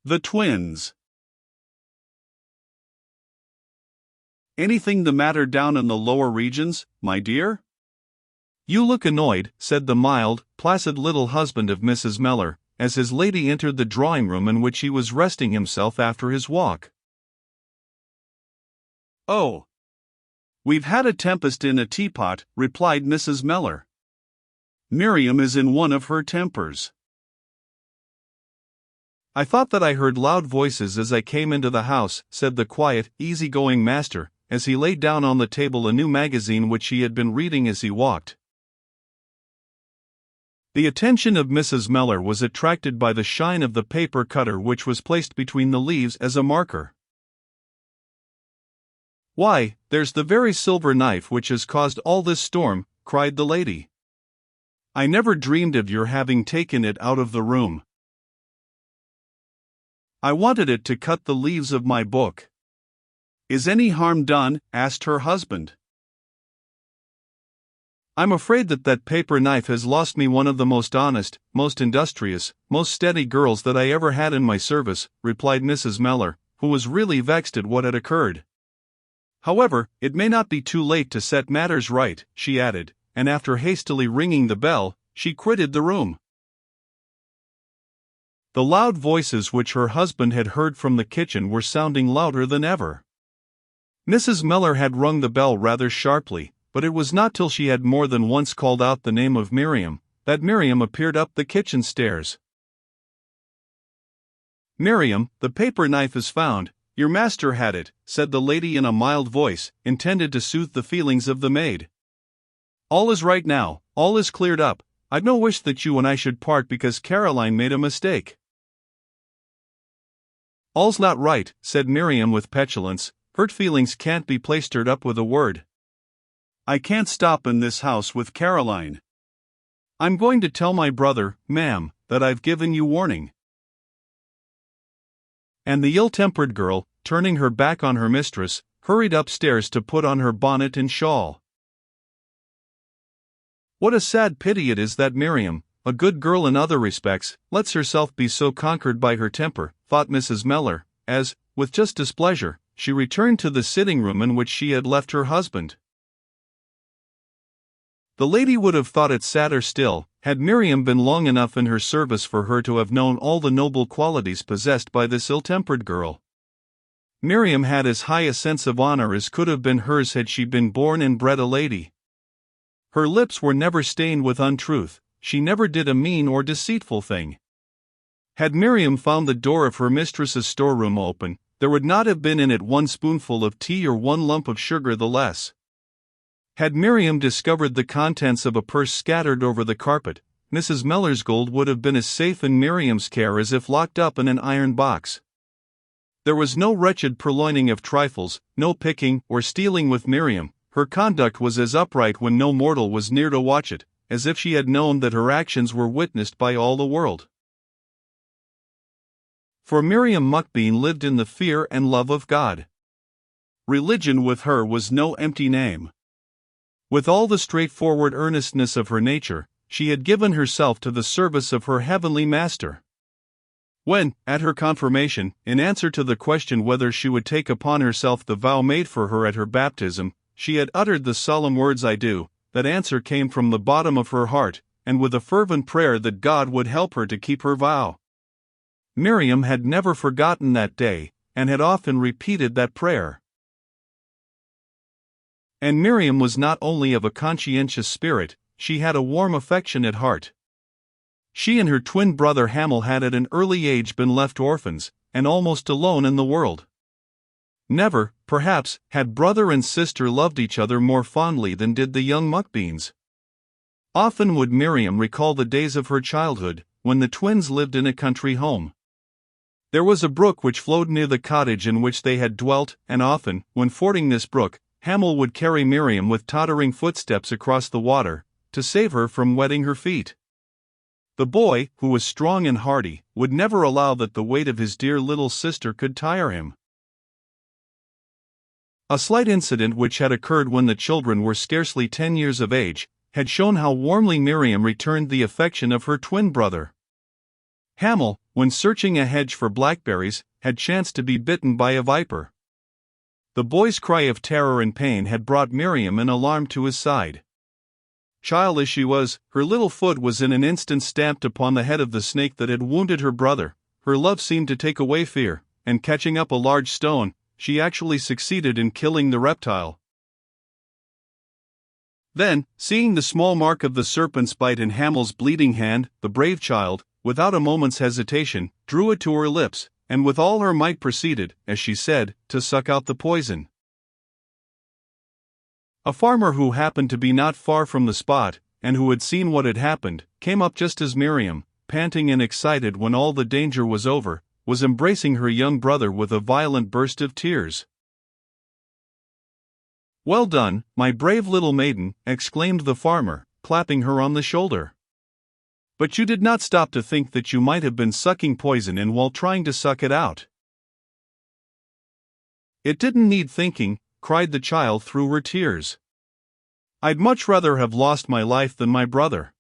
The twins. Anything the matter down in the lower regions, my dear? You look annoyed, said the mild, placid little husband of Mrs. Mellor, as his lady entered the drawing-room in which he was resting himself after his walk. Oh. We've had a tempest in a teapot, replied Mrs. Mellor. Miriam is in one of her tempers. I thought that I heard loud voices as I came into the house, said the quiet, easy-going master, as he laid down on the table a new magazine which he had been reading as he walked. The attention of Mrs. Mellor was attracted by the shine of the paper cutter which was placed between the leaves as a marker. "Why, there's the very silver knife which has caused all this storm," cried the lady. "I never dreamed of your having taken it out of the room. I wanted it to cut the leaves of my book." "Is any harm done?" asked her husband. "I'm afraid that paper knife has lost me one of the most honest, most industrious, most steady girls that I ever had in my service," replied Mrs. Mellor, who was really vexed at what had occurred. "However, it may not be too late to set matters right," she added, and after hastily ringing the bell, she quitted the room. The loud voices which her husband had heard from the kitchen were sounding louder than ever. Mrs. Mellor had rung the bell rather sharply, but it was not till she had more than once called out the name of Miriam, that Miriam appeared up the kitchen stairs. "Miriam, the paper knife is found. Your master had it," said the lady in a mild voice, intended to soothe the feelings of the maid. "All is right now, all is cleared up. I've no wish that you and I should part because Caroline made a mistake." "All's not right," said Miriam with petulance. "Hurt feelings can't be plastered up with a word. I can't stop in this house with Caroline. I'm going to tell my brother, ma'am, that I've given you warning." And the ill-tempered girl, turning her back on her mistress, hurried upstairs to put on her bonnet and shawl. What a sad pity it is that Miriam, a good girl in other respects, lets herself be so conquered by her temper, thought Mrs. Mellor, as, with just displeasure, she returned to the sitting-room in which she had left her husband. The lady would have thought it sadder still, had Miriam been long enough in her service for her to have known all the noble qualities possessed by this ill-tempered girl. Miriam had as high a sense of honor as could have been hers had she been born and bred a lady. Her lips were never stained with untruth, she never did a mean or deceitful thing. Had Miriam found the door of her mistress's storeroom open, there would not have been in it one spoonful of tea or one lump of sugar the less. Had Miriam discovered the contents of a purse scattered over the carpet, Mrs. Mellor's gold would have been as safe in Miriam's care as if locked up in an iron box. There was no wretched purloining of trifles, no picking or stealing with Miriam. Her conduct was as upright when no mortal was near to watch it, as if she had known that her actions were witnessed by all the world. For Miriam Muckbean lived in the fear and love of God. Religion with her was no empty name. With all the straightforward earnestness of her nature, she had given herself to the service of her heavenly Master. When, at her confirmation, in answer to the question whether she would take upon herself the vow made for her at her baptism, she had uttered the solemn words "I do," that answer came from the bottom of her heart, and with a fervent prayer that God would help her to keep her vow. Miriam had never forgotten that day, and had often repeated that prayer. And Miriam was not only of a conscientious spirit, she had a warm affectionate heart. She and her twin brother Hamel had at an early age been left orphans, and almost alone in the world. Never, perhaps, had brother and sister loved each other more fondly than did the young Muckbeans. Often would Miriam recall the days of her childhood, when the twins lived in a country home. There was a brook which flowed near the cottage in which they had dwelt, and often, when fording this brook, Hamel would carry Miriam with tottering footsteps across the water, to save her from wetting her feet. The boy, who was strong and hardy, would never allow that the weight of his dear little sister could tire him. A slight incident which had occurred when the children were scarcely 10 years of age, had shown how warmly Miriam returned the affection of her twin brother. Hamel, when searching a hedge for blackberries, had chanced to be bitten by a viper. The boy's cry of terror and pain had brought Miriam in alarm to his side. Child as she was, her little foot was in an instant stamped upon the head of the snake that had wounded her brother. Her love seemed to take away fear, and catching up a large stone, she actually succeeded in killing the reptile. Then, seeing the small mark of the serpent's bite in Hamel's bleeding hand, the brave child, without a moment's hesitation, drew it to her lips, and with all her might proceeded, as she said, to suck out the poison. A farmer who happened to be not far from the spot, and who had seen what had happened, came up just as Miriam, panting and excited when all the danger was over, was embracing her young brother with a violent burst of tears. "Well done, my brave little maiden," exclaimed the farmer, clapping her on the shoulder. "But you did not stop to think that you might have been sucking poison in while trying to suck it out." "It didn't need thinking," cried the child through her tears. "I'd much rather have lost my life than my brother."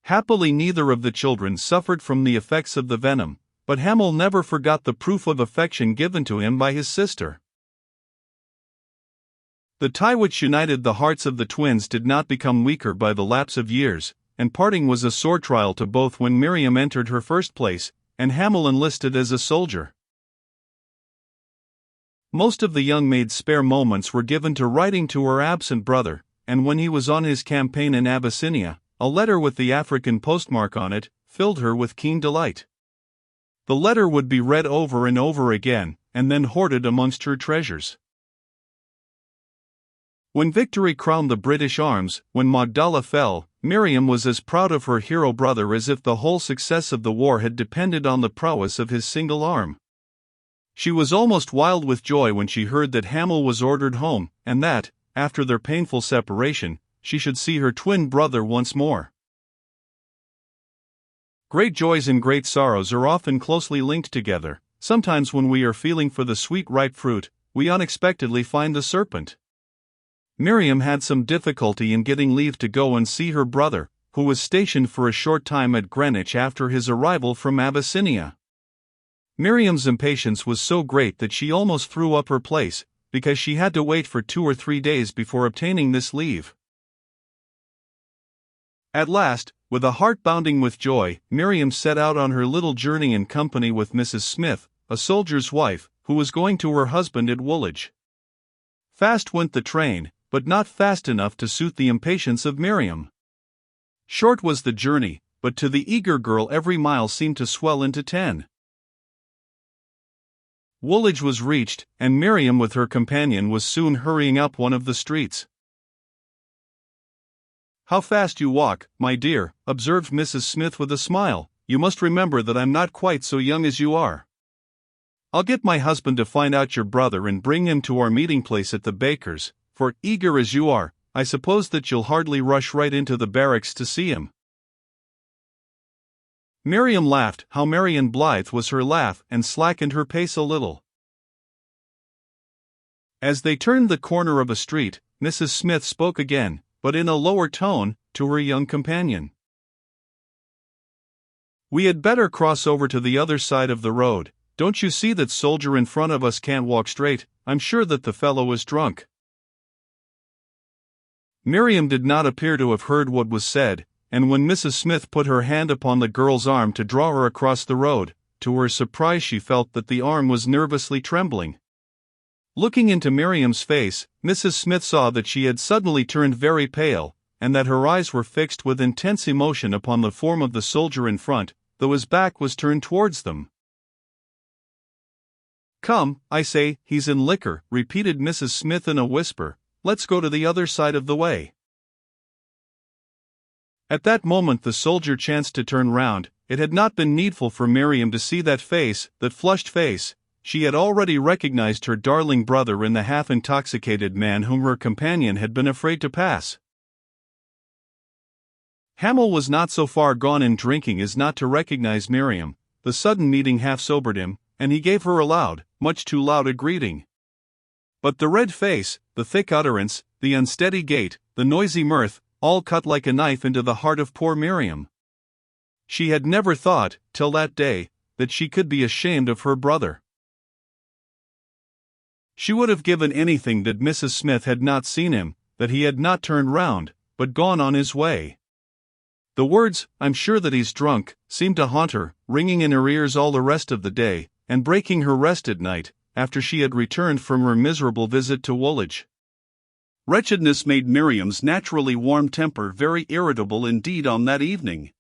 Happily neither of the children suffered from the effects of the venom, but Hamel never forgot the proof of affection given to him by his sister. The tie which united the hearts of the twins did not become weaker by the lapse of years, and parting was a sore trial to both when Miriam entered her first place, and Hamel enlisted as a soldier. Most of the young maid's spare moments were given to writing to her absent brother, and when he was on his campaign in Abyssinia, a letter with the African postmark on it filled her with keen delight. The letter would be read over and over again, and then hoarded amongst her treasures. When victory crowned the British arms, when Magdala fell, Miriam was as proud of her hero brother as if the whole success of the war had depended on the prowess of his single arm. She was almost wild with joy when she heard that Hamel was ordered home, and that, after their painful separation, she should see her twin brother once more. Great joys and great sorrows are often closely linked together. Sometimes when we are feeling for the sweet ripe fruit, we unexpectedly find the serpent. Miriam had some difficulty in getting leave to go and see her brother, who was stationed for a short time at Greenwich after his arrival from Abyssinia. Miriam's impatience was so great that she almost threw up her place, because she had to wait for 2 or 3 days before obtaining this leave. At last, with a heart bounding with joy, Miriam set out on her little journey in company with Mrs. Smith, a soldier's wife, who was going to her husband at Woolwich. Fast went the train, but not fast enough to suit the impatience of Miriam. Short was the journey, but to the eager girl every mile seemed to swell into 10. Woolwich was reached, and Miriam with her companion was soon hurrying up one of the streets. "How fast you walk, my dear," observed Mrs. Smith with a smile. "You must remember that I'm not quite so young as you are. I'll get my husband to find out your brother and bring him to our meeting place at the baker's, for, eager as you are, I suppose that you'll hardly rush right into the barracks to see him." Miriam laughed. How merry and blithe was her laugh, and slackened her pace a little. As they turned the corner of a street, Mrs. Smith spoke again, but in a lower tone, to her young companion. "We had better cross over to the other side of the road. Don't you see that soldier in front of us can't walk straight? I'm sure that the fellow is drunk." Miriam did not appear to have heard what was said, and when Mrs. Smith put her hand upon the girl's arm to draw her across the road, to her surprise she felt that the arm was nervously trembling. Looking into Miriam's face, Mrs. Smith saw that she had suddenly turned very pale, and that her eyes were fixed with intense emotion upon the form of the soldier in front, though his back was turned towards them. "Come, I say, he's in liquor," repeated Mrs. Smith in a whisper. "Let's go to the other side of the way." At that moment the soldier chanced to turn round. It had not been needful for Miriam to see that face, that flushed face. She had already recognized her darling brother in the half-intoxicated man whom her companion had been afraid to pass. Hamel was not so far gone in drinking as not to recognize Miriam. The sudden meeting half sobered him, and he gave her a loud, much too loud a greeting. But the red face, the thick utterance, the unsteady gait, the noisy mirth, all cut like a knife into the heart of poor Miriam. She had never thought, till that day, that she could be ashamed of her brother. She would have given anything that Mrs. Smith had not seen him, that he had not turned round, but gone on his way. The words, "I'm sure that he's drunk," seemed to haunt her, ringing in her ears all the rest of the day, and breaking her rest at night, after she had returned from her miserable visit to Woolwich. Wretchedness made Miriam's naturally warm temper very irritable indeed on that evening.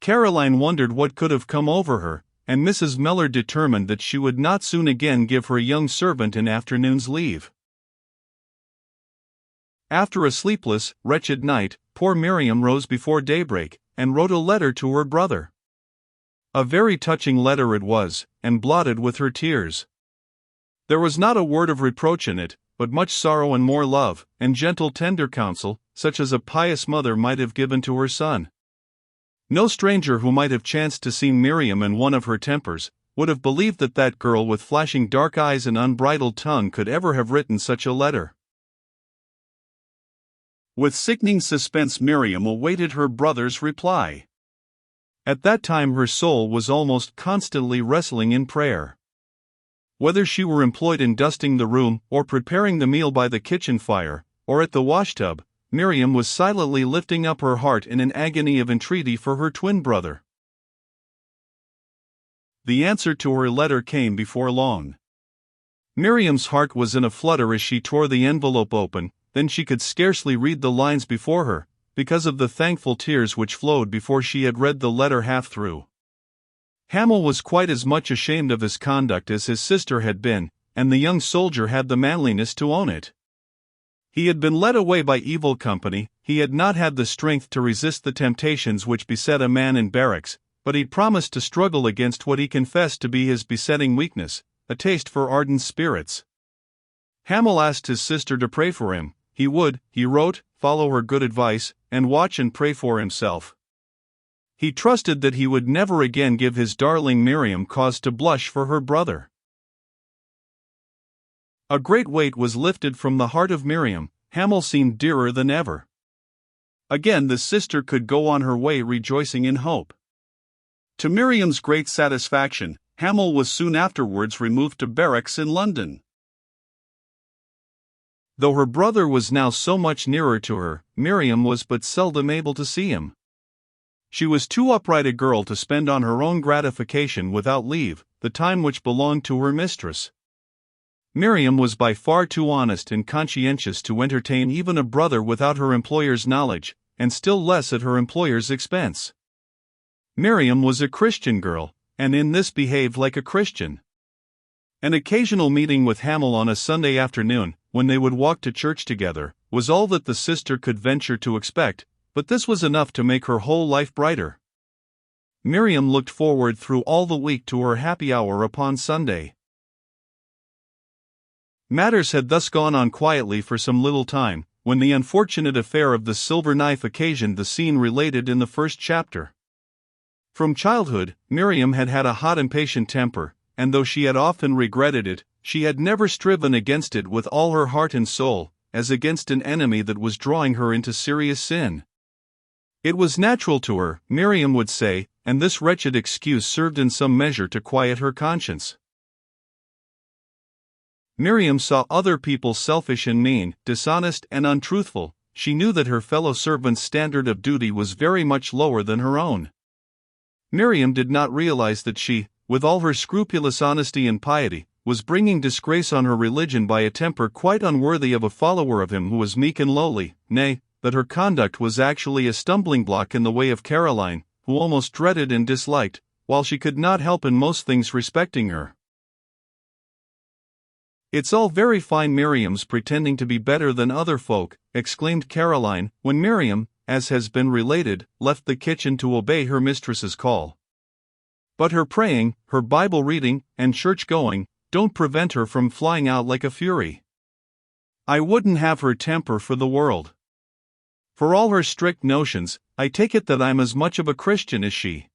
Caroline wondered what could have come over her, and Mrs. Mellor determined that she would not soon again give her young servant an afternoon's leave. After a sleepless, wretched night, poor Miriam rose before daybreak, and wrote a letter to her brother. A very touching letter it was, and blotted with her tears. There was not a word of reproach in it, but much sorrow and more love, and gentle tender counsel, such as a pious mother might have given to her son. No stranger who might have chanced to see Miriam in one of her tempers, would have believed that that girl with flashing dark eyes and unbridled tongue could ever have written such a letter. With sickening suspense Miriam awaited her brother's reply. At that time her soul was almost constantly wrestling in prayer. Whether she were employed in dusting the room, or preparing the meal by the kitchen fire, or at the washtub, Miriam was silently lifting up her heart in an agony of entreaty for her twin brother. The answer to her letter came before long. Miriam's heart was in a flutter as she tore the envelope open, then she could scarcely read the lines before her, because of the thankful tears which flowed before she had read the letter half through. Hamel was quite as much ashamed of his conduct as his sister had been, and the young soldier had the manliness to own it. He had been led away by evil company, he had not had the strength to resist the temptations which beset a man in barracks, but he promised to struggle against what he confessed to be his besetting weakness, a taste for ardent spirits. Hamel asked his sister to pray for him. He would, he wrote, follow her good advice, and watch and pray for himself. He trusted that he would never again give his darling Miriam cause to blush for her brother. A great weight was lifted from the heart of Miriam. Hamel seemed dearer than ever. Again the sister could go on her way rejoicing in hope. To Miriam's great satisfaction, Hamel was soon afterwards removed to barracks in London. Though her brother was now so much nearer to her, Miriam was but seldom able to see him. She was too upright a girl to spend on her own gratification without leave the time which belonged to her mistress. Miriam was by far too honest and conscientious to entertain even a brother without her employer's knowledge, and still less at her employer's expense. Miriam was a Christian girl, and in this behaved like a Christian. An occasional meeting with Hamel on a Sunday afternoon, when they would walk to church together, was all that the sister could venture to expect, but this was enough to make her whole life brighter. Miriam looked forward through all the week to her happy hour upon Sunday. Matters had thus gone on quietly for some little time, when the unfortunate affair of the silver knife occasioned the scene related in the first chapter. From childhood, Miriam had had a hot, impatient temper, and though she had often regretted it, she had never striven against it with all her heart and soul, as against an enemy that was drawing her into serious sin. It was natural to her, Miriam would say, and this wretched excuse served in some measure to quiet her conscience. Miriam saw other people selfish and mean, dishonest and untruthful. She knew that her fellow servants' standard of duty was very much lower than her own. Miriam did not realize that she, with all her scrupulous honesty and piety, was bringing disgrace on her religion by a temper quite unworthy of a follower of him who was meek and lowly, nay, that her conduct was actually a stumbling block in the way of Caroline, who almost dreaded and disliked, while she could not help in most things respecting her. "It's all very fine Miriam's pretending to be better than other folk," exclaimed Caroline, when Miriam, as has been related, left the kitchen to obey her mistress's call. "But her praying, her Bible reading, and church going, don't prevent her from flying out like a fury. I wouldn't have her temper for the world. For all her strict notions, I take it that I'm as much of a Christian as she."